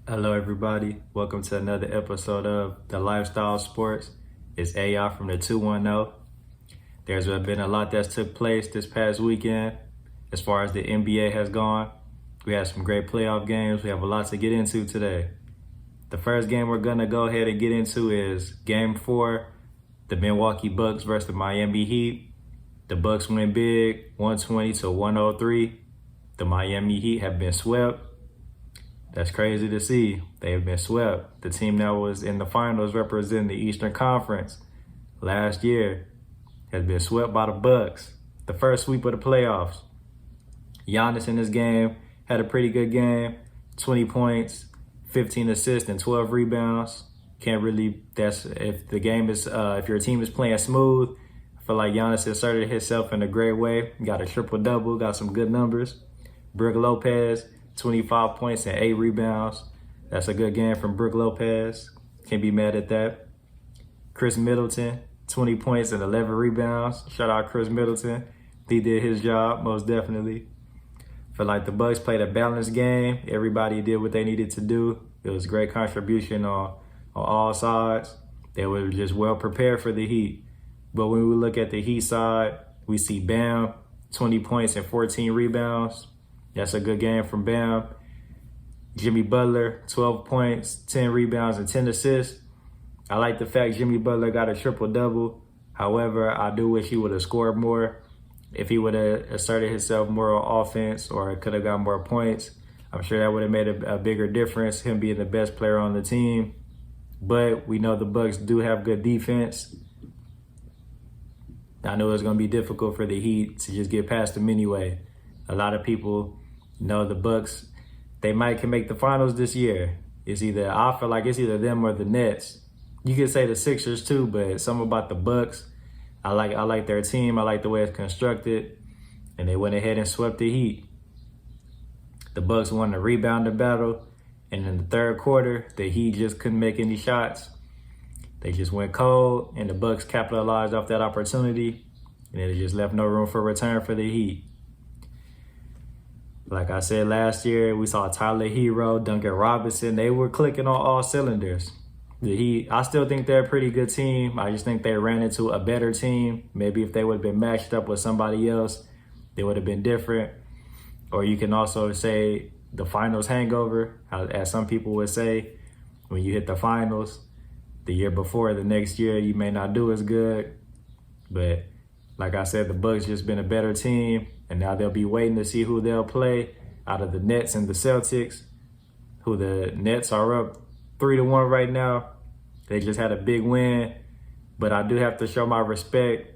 Hello, everybody. Welcome to another episode of The Lifestyle Sports. It's AI from the 210. There's been a lot that's took place this past weekend as far as the NBA has gone. We had some great playoff games. We have a lot to get into today. The first game we're going to go ahead and get into is Game 4, the Milwaukee Bucks versus the Miami Heat. The Bucks win big, 120-103. The Miami Heat have been swept. That's crazy to see. They've been swept. The team that was in the finals representing the Eastern Conference last year has been swept by the Bucks. The first sweep of the playoffs. Giannis in this game had a pretty good game. 20 points, 15 assists, and 12 rebounds. Can't really, that's if the game is, if your team is playing smooth, I feel like Giannis inserted himself in a great way. Got a triple-double, got some good numbers. Brook Lopez, 25 points and 8 rebounds. That's a good game from Brook Lopez. Can't be mad at that. Chris Middleton, 20 points and 11 rebounds. Shout out Chris Middleton. He did his job, most definitely. Feel like the Bucks played a balanced game. Everybody did what they needed to do. It was a great contribution on all sides. They were just well prepared for the Heat. But when we look at the Heat side, we see Bam, 20 points and 14 rebounds. That's a good game from Bam. Jimmy Butler, 12 points, 10 rebounds, and 10 assists. I like the fact Jimmy Butler got a triple-double. However, I do wish he would have scored more. If he would have asserted himself more on offense or could have got more points, I'm sure that would have made a bigger difference, him being the best player on the team. But we know the Bucks do have good defense. I know it's going to be difficult for the Heat to just get past them anyway. A lot of people know the Bucks, they can make the finals this year. I feel like it's either them or the Nets. You could say the Sixers too, but something about the Bucks. I like their team. I like the way it's constructed. And they went ahead and swept the Heat. The Bucks won the rebounding battle. And in the third quarter, the Heat just couldn't make any shots. They just went cold, and the Bucks capitalized off that opportunity. And it just left no room for return for the Heat. Like I said last year, we saw Tyler Hero, Duncan Robinson. They were clicking on all cylinders. The Heat, I still think they're a pretty good team. I just think they ran into a better team. Maybe if they would have been matched up with somebody else, they would have been different. Or you can also say the finals hangover, as some people would say. When you hit the finals the year before, the next year, you may not do as good. But like I said, the Bucks just been a better team. And now they'll be waiting to see who they'll play out of the Nets and the Celtics, who the Nets are up 3-1 right now. They just had a big win, but I do have to show my respect.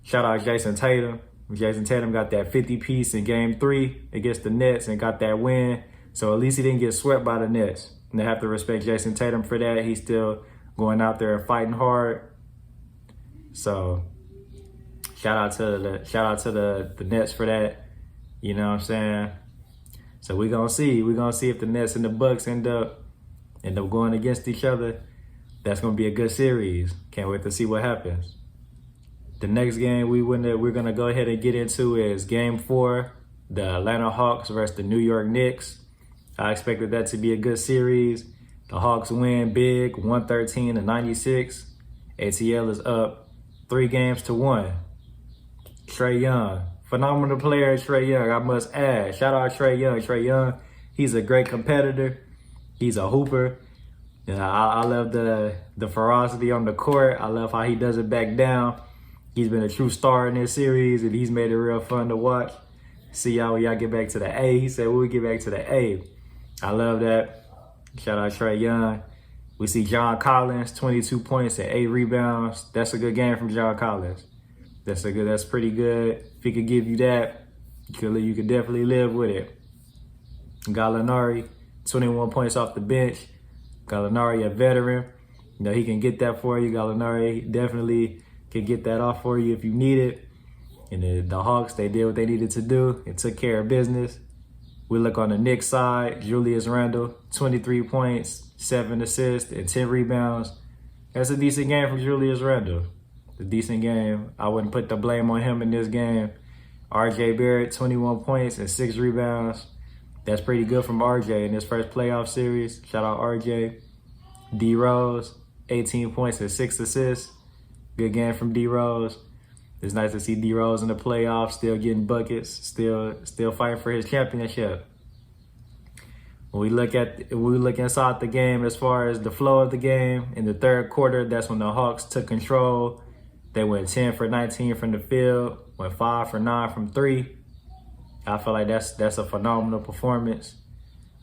Shout out Jason Tatum. Jason Tatum got that 50-piece in Game 3 against the Nets and got that win. So at least he didn't get swept by the Nets. And I have to respect Jason Tatum for that. He's still going out there and fighting hard. So shout out to the Nets for that. You know what I'm saying? So we're gonna see. We're gonna see if the Nets and the Bucks end up going against each other. That's gonna be a good series. Can't wait to see what happens. The next game we're gonna go ahead and get into is Game 4, the Atlanta Hawks versus the New York Knicks. I expected that to be a good series. The Hawks win big, 113-96. ATL is up 3-1. Trae Young, phenomenal player, Trae Young, I must add. Shout out Trae Young. Trae Young, he's a great competitor. He's a hooper. And I love the ferocity on the court. I love how he doesn't back down. He's been a true star in this series, and he's made it real fun to watch. See y'all when y'all get back to the A. He said we'll get back to the A. I love that. Shout out Trae Young. We see John Collins, 22 points and 8 rebounds. That's a good game from John Collins. That's pretty good. If he could give you that, you could definitely live with it. Gallinari, 21 points off the bench. Gallinari, a veteran. You know, he can get that for you. Gallinari definitely can get that off for you if you need it. And the Hawks, they did what they needed to do. It took care of business. We look on the Knicks side. Julius Randle, 23 points, 7 assists, and 10 rebounds. That's a decent game from Julius Randle. A decent game. I wouldn't put the blame on him in this game. RJ Barrett, 21 points and 6 rebounds. That's pretty good from RJ in his first playoff series. Shout out RJ. D Rose, 18 points and 6 assists. Good game from D Rose. It's nice to see D Rose in the playoffs, still getting buckets, still fighting for his championship. When we look inside the game as far as the flow of the game, in the third quarter, that's when the Hawks took control. They went 10 for 19 from the field, went 5 for 9 from 3. I feel like that's a phenomenal performance.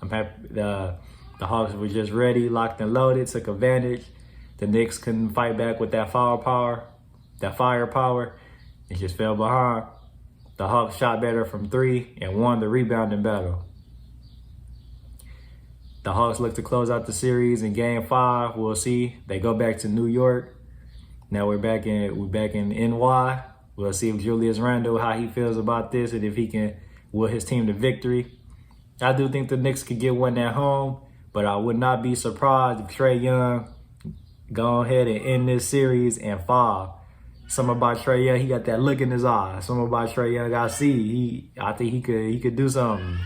I'm happy the Hawks were just ready, locked and loaded, took advantage. The Knicks couldn't fight back with that firepower, and just fell behind. The Hawks shot better from 3 and won the rebounding battle. The Hawks look to close out the series in Game 5. We'll see. They go back to New York. Now we're back in NY. We'll see if Julius Randle, how he feels about this, and if he can will his team to victory. I do think the Knicks could get one at home, but I would not be surprised if Trae Young go ahead and end this series in 5. Something about Trae Young, he got that look in his eye. Something about Trae Young, I see. I think he could do something.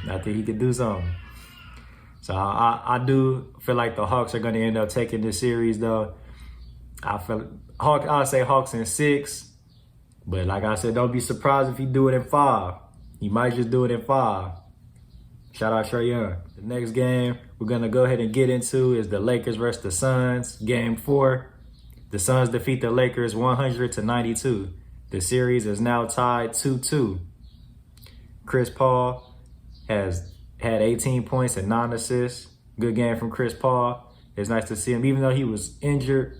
So I do feel like the Hawks are going to end up taking this series, though. I'll say Hawks in 6. But like I said, don't be surprised if he do it in 5. He might just do it in 5. Shout out Trae Young. The next game we're going to go ahead and get into is the Lakers versus the Suns. Game 4. The Suns defeat the Lakers 100-92. The series is now tied 2-2. Chris Paul has had 18 points and 9 assists. Good game from Chris Paul. It's nice to see him. Even though he was injured,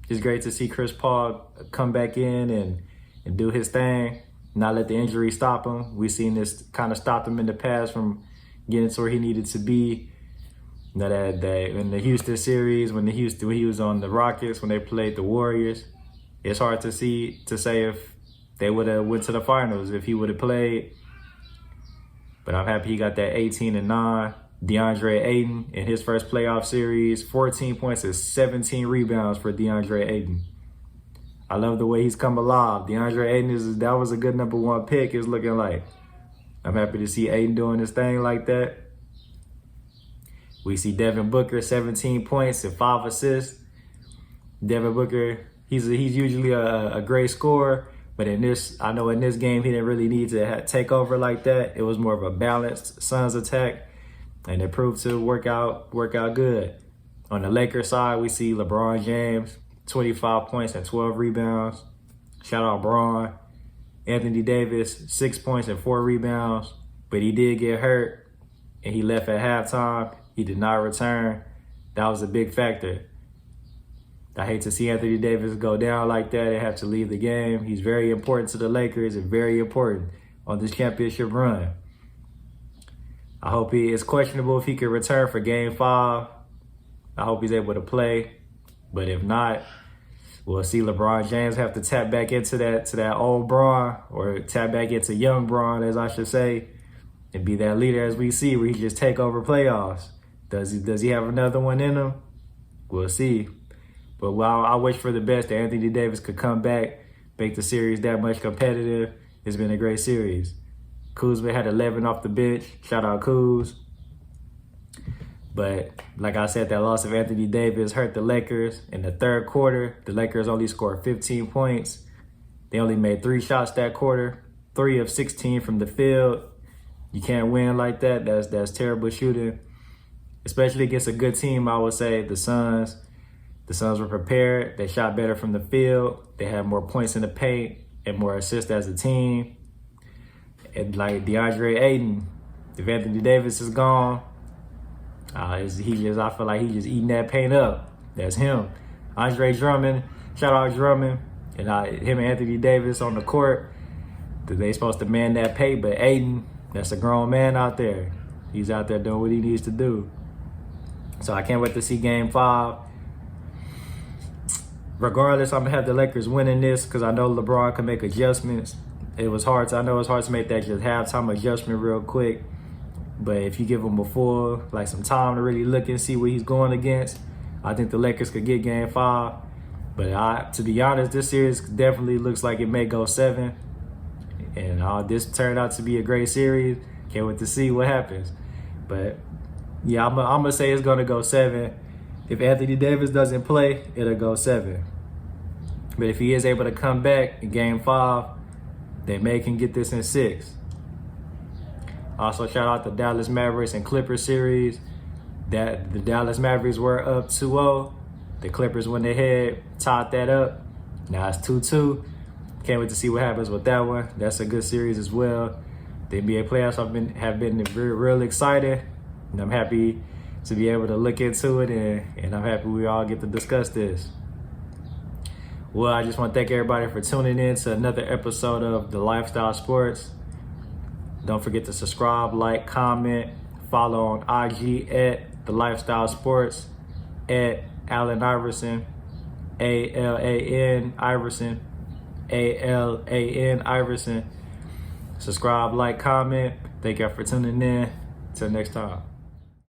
it's great to see Chris Paul come back in and do his thing, not let the injury stop him. We've seen this kind of stop him in the past from getting to where he needed to be. You know, that in the Houston series, when he was on the Rockets, when they played the Warriors, it's hard to say if they would have went to the finals if he would have played. But I'm happy he got that 18 and 9. DeAndre Ayton in his first playoff series, 14 points and 17 rebounds for DeAndre Ayton. I love the way he's come alive. DeAndre Ayton that was a good number 1 pick. It's looking like. I'm happy to see Ayton doing his thing like that. We see Devin Booker, 17 points and 5 assists. Devin Booker, he's usually a great scorer, but in this game he didn't really need to take over like that. It was more of a balanced Suns attack, and it proved to work out good. On the Lakers side, we see LeBron James, 25 points and 12 rebounds. Shout out Braun. Anthony Davis, 6 points and 4 rebounds, but he did get hurt and he left at halftime. He did not return. That was a big factor. I hate to see Anthony Davis go down like that and have to leave the game. He's very important to the Lakers and very important on this championship run. I hope it's questionable if he can return for Game 5. I hope he's able to play. But if not, we'll see LeBron James have to tap back into that old Braun, or tap back into young Braun, as I should say, and be that leader as we see, where he just take over playoffs. Does he have another one in him? We'll see. But I wish for the best that Anthony Davis could come back, make the series that much competitive. It's been a great series. Kuzma had 11 off the bench. Shout out Kuz. But like I said, that loss of Anthony Davis hurt the Lakers. In the third quarter, the Lakers only scored 15 points. They only made 3 shots that quarter, 3 of 16 from the field. You can't win like that. That's terrible shooting, especially against a good team. I would say the Suns. The Suns were prepared. They shot better from the field. They had more points in the paint and more assists as a team. And like DeAndre Ayton, if Anthony Davis is gone, I feel like he's just eating that paint up. That's him. Andre Drummond, shout out Drummond, and him and Anthony Davis on the court. They supposed to man that paint, but Ayton, that's a grown man out there. He's out there doing what he needs to do. So I can't wait to see Game 5. Regardless, I'm gonna have the Lakers winning this because I know LeBron can make adjustments. I know it's hard to make that just halftime adjustment real quick. But if you give him some time to really look and see what he's going against, I think the Lakers could get Game 5. But to be honest, this series definitely looks like it may go 7. And this turned out to be a great series. Can't wait to see what happens. But yeah, I'm gonna say it's gonna go 7. If Anthony Davis doesn't play, it'll go 7. But if he is able to come back in Game 5, they may can get this in 6. Also, shout out the Dallas Mavericks and Clippers series. That the Dallas Mavericks were up 2-0. The Clippers went ahead, tied that up. Now it's 2-2. Can't wait to see what happens with that one. That's a good series as well. The NBA playoffs have been real exciting, and I'm happy to be able to look into it, and I'm happy we all get to discuss this. Well, I just want to thank everybody for tuning in to another episode of The Lifestyle Sports. Don't forget to subscribe, like, comment, follow on IG at The Lifestyle Sports, at Allen Iverson, ALAN Iverson, ALAN Iverson. Subscribe, like, comment. Thank y'all for tuning in. Till next time.